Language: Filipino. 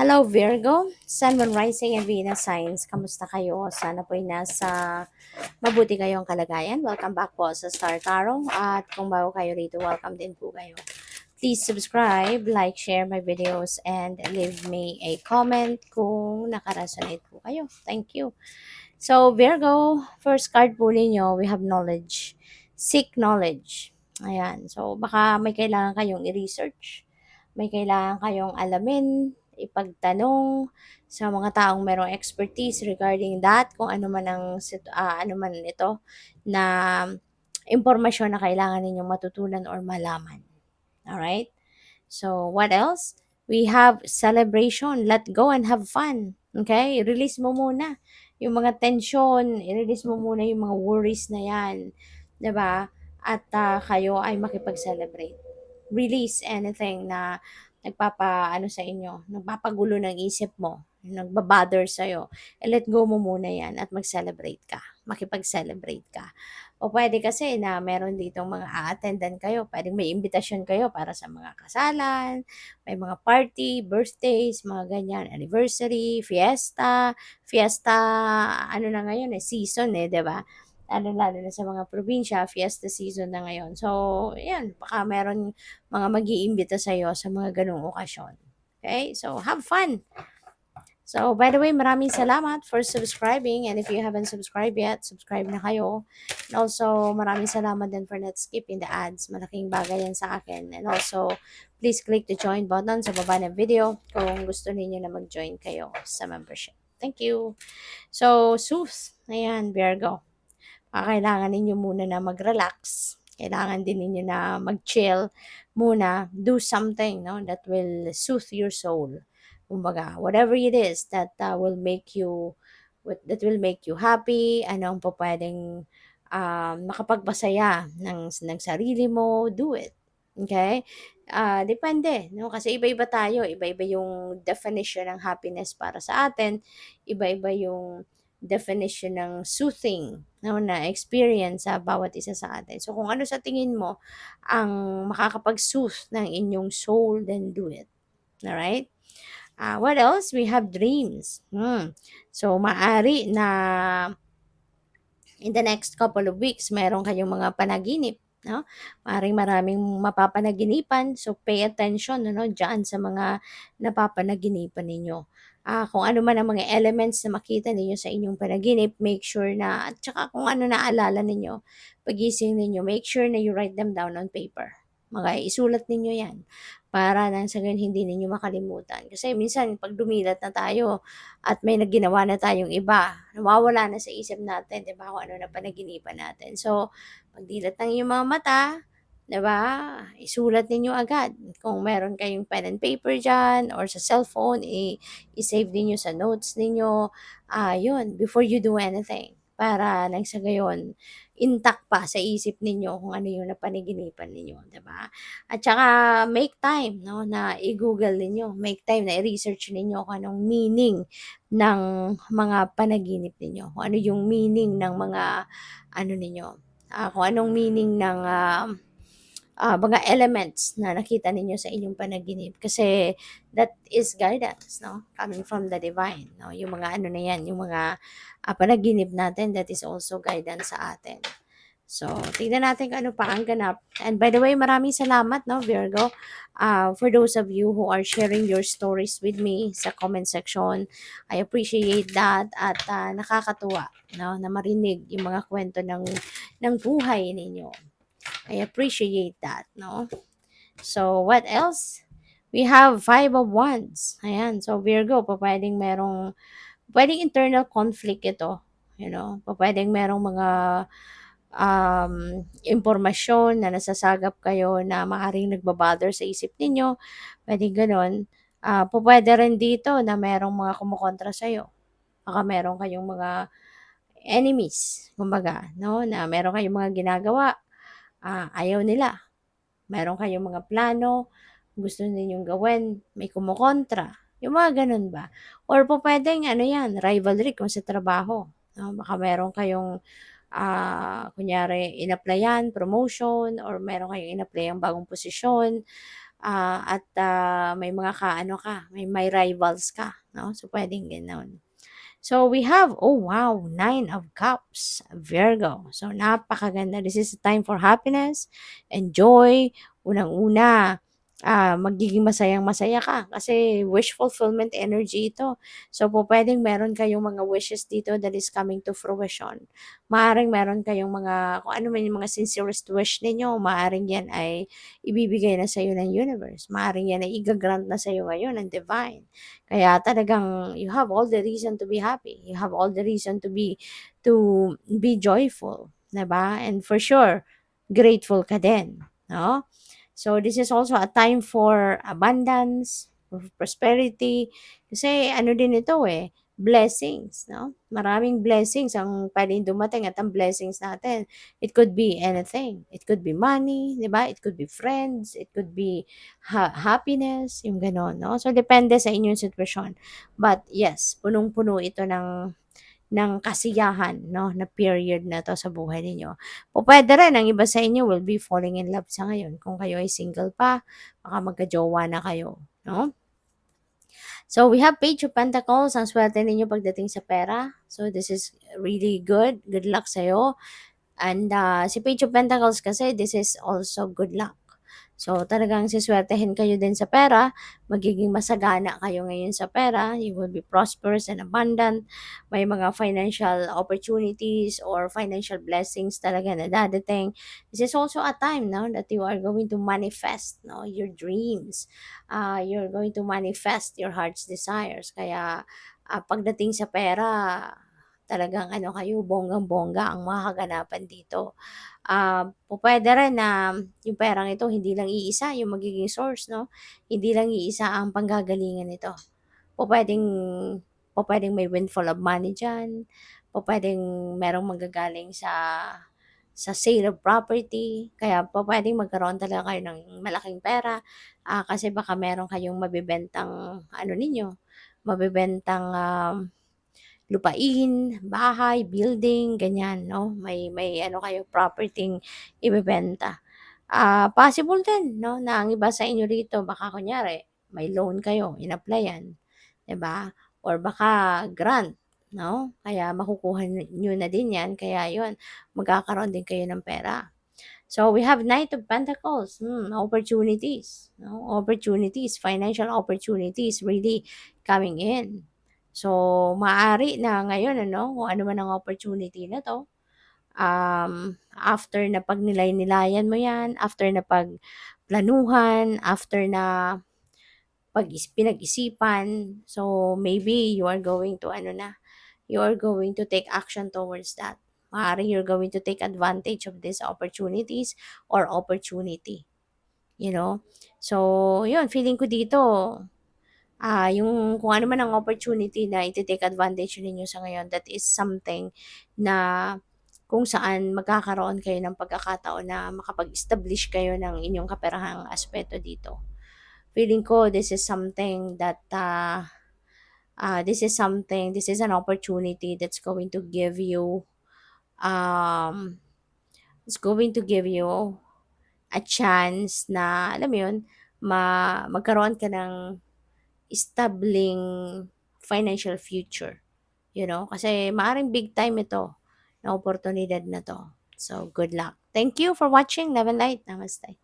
Hello Virgo, Sun, Moon, Rising, and Venus signs. Kamusta kayo? Sana po'y nasa mabuti kayong kalagayan. Welcome back po sa Star Tarot. At kung bago kayo rito, welcome din po kayo. Please subscribe, like, share my videos, and leave me a comment kung nakaresonate po kayo. Thank you. So Virgo, first card po ninyo, we have knowledge. Seek knowledge. Ayan. So baka may kailangan kayong i-research. May kailangan kayong alamin, ipagtanong sa mga taong merong expertise regarding that, kung ano man ano man ito na impormasyon na kailangan ninyong matutunan or malaman. Alright? So, what else? We have celebration. Let go and have fun. Okay? Release mo muna yung mga tension. I-release mo muna yung mga worries na yan. 'Di ba? At kayo ay makipag-celebrate. Release anything na nagpapaano sa inyo, nagpapagulo ng isip mo, nagbabother sa'yo. Let go mo muna yan at mag-celebrate ka. Makipag-celebrate ka. O pwede kasi na meron ditong mga a-attendan kayo. Pwedeng may imbitasyon kayo para sa mga kasalan, may mga party, birthdays, mga ganyan, anniversary, fiesta. Fiesta, ano na ngayon season 'di ba? Lalo na sa mga probinsya, fiesta season na ngayon. So, yan, baka meron mga mag-iimbita sa'yo sa mga ganong okasyon. Okay? So, have fun! So, by the way, maraming salamat for subscribing. And if you haven't subscribed yet, subscribe na kayo. And also, maraming salamat din for not skipping the ads. Malaking bagay yan sa akin. And also, please click the join button sa baba ng video kung gusto niyo na mag-join kayo sa membership. Thank you. So, sus, ayan, Virgo. Kailangan ninyo muna na mag-relax. Kailangan din ninyo na mag-chill muna. Do something that will soothe your soul. Kumbaga, whatever it is that will make you happy, ano ang pwedeng makapagpasaya ng sarili mo, do it. Okay? Depende, no? Kasi iba-iba tayo, iba-iba yung definition ng happiness para sa atin, iba-iba yung definition ng soothing na experience sa bawat isa sa atin. So kung ano sa tingin mo ang makakapag-soothe ng inyong soul, then do it. Alright? What else? We have dreams. So, maari na in the next couple of weeks, meron kayong mga panaginip. No? Maraming mapapanaginipan. So, pay attention dyan sa mga napapanaginipan ninyo. Kung ano man ang mga elements na makita ninyo sa inyong panaginip, make sure na, at saka kung ano naalala ninyo, pagising ninyo, make sure na you write them down on paper. Isulat ninyo yan para nang sa ganun hindi ninyo makalimutan. Kasi minsan, pag dumilat na tayo at may nagginawa na tayong iba, nawawala na sa isip natin, 'di ba, kung ano na panaginipan natin. So, pagdilat ng iyong mga mata, 'di ba, isulat ninyo agad. Kung meron kayong pen and paper diyan or sa cellphone, i-save ninyo sa notes ninyo. Yun, before you do anything. Para nang sa gayon, intact pa sa isip ninyo kung ano yung napanaginipan ninyo, 'di ba? At saka make time na i-Google ninyo, make time na i-research ninyo kung anong meaning ng mga panaginip ninyo, kung ano yung meaning ng mga ano ninyo, kung anong meaning ng mga elements na nakita ninyo sa inyong panaginip, kasi that is guidance coming from the divine, yung mga ano na yan, yung mga panaginip natin, that is also guidance sa atin. So, tingnan natin kung ano pa ang ganap. And by the way, maraming salamat, Virgo, for those of you who are sharing your stories with me sa comment section. I appreciate that at nakakatuwa na marinig yung mga kwento ng buhay ninyo. I appreciate that, So, what else? We have 5 of Wands. Ayan. So, Virgo, pwedeng internal conflict ito. Pwedeng merong mga impormasyon na nasasagap kayo na maaaring nagbabother sa isip ninyo. Pwedeng ganon. Pwede rin dito na merong mga kumukontra sa'yo. Baka meron kayong mga enemies, kumbaga, na meron kayong mga ginagawa, ayaw nila. Meron kayong mga plano, gusto ninyong gawin, may kumukontra. Yung mga ganun ba? Or pwedeng rivalry kung sa trabaho. Baka meron kayong kunyari in-applyan, promotion, or meron kayong in-applyan bagong posisyon. at may mga kaano ka, may rivals ka, no? So, pwedeng gano'n. So, we have, oh wow, Nine of Cups, Virgo. So, napakaganda. This is a time for happiness and joy. Unang-una, magiging masayang-masaya ka kasi wish fulfillment energy ito. So, po pwedeng meron kayong mga wishes dito that is coming to fruition. Maaring meron kayong mga, kung ano man yung mga sincerest wish ninyo, maaring yan ay ibibigay na sa iyo ng universe. Maaring yan ay igagrant na sa iyo ngayon ng divine. Kaya talagang you have all the reason to be happy. You have all the reason to be joyful, 'di ba? And for sure, grateful ka din, no? So this is also a time for abundance, for prosperity. Kasi ano din ito eh, blessings, no? Maraming blessings ang pwedeng dumating at ang blessings natin. It could be anything. It could be money, 'di ba? It could be friends, it could be happiness, yung gano'n, no? So depende sa inyong sitwasyon. But yes, punong-puno ito ng kasiyahan, no, na period na 'to sa buhay ninyo. Pupuwede rin ang iba sa inyo will be falling in love sa ngayon. Kung kayo ay single pa, baka magka-jowa na kayo, no? So, we have Page of Pentacles, ang swerte ninyo pagdating sa pera. So, this is really good. Good luck sa'yo. And si Page of Pentacles kasi, this is also good luck. So, talagang siswertehin kayo din sa pera, magiging masagana kayo ngayon sa pera, you will be prosperous and abundant, may mga financial opportunities or financial blessings talaga na dadating. This is also a time, no, that you are going to manifest, no, your dreams. You're going to manifest your heart's desires. Kaya, pagdating sa pera, talagang ano kayo, bonggang-bongga ang mga kaganapan dito. Pupuwede rin na yung perang ito hindi lang iisa yung magiging source, 'no? Hindi lang iisa ang panggagalingan nito. Pupuwedeng pupuwedeng may windfall of money diyan, pupuwedeng merong manggagaling sa sale of property, kaya pupuwedeng magkaroon talaga kayo ng malaking pera, kasi baka meron kayong mabebentang ano ninyo, mabebentang, lupain, bahay, building, ganyan, 'no? May ano kayo, property ibebenta. Possible din, 'no, na ang iba sa inyo rito baka kunyari may loan kayo in-applyan, 'di ba? Or baka grant, 'no? Kaya makukuha niyo na din 'yan, kaya 'yun, magkakaroon din kayo ng pera. So, we have Knight of Pentacles, opportunities, no? Opportunities, financial opportunities really coming in. So, maaari na ngayon ano, kung ano man ang opportunity na 'to, after na pagnilay-nilayan mo 'yan, after na pagplanuhan, after na pinag-isipan, so maybe you are going to ano na, you are going to take action towards that. Maaaring you're going to take advantage of these opportunities or opportunity, you know? So, yun, feeling ko dito, yung kung ano man ang opportunity na ite-take advantage ninyo sa ngayon, that is something na kung saan magkakaroon kayo ng pagkakataon na makapag-establish kayo ng inyong kaperahang aspeto dito. Feeling ko this is an opportunity that's going to give you, um, it's going to give you a chance na, alam mo yun, magkaroon ka ng stabling financial future. You know, kasi maaring big time ito na oportunidad na to. So, good luck. Thank you for watching. Love and light. Namaste.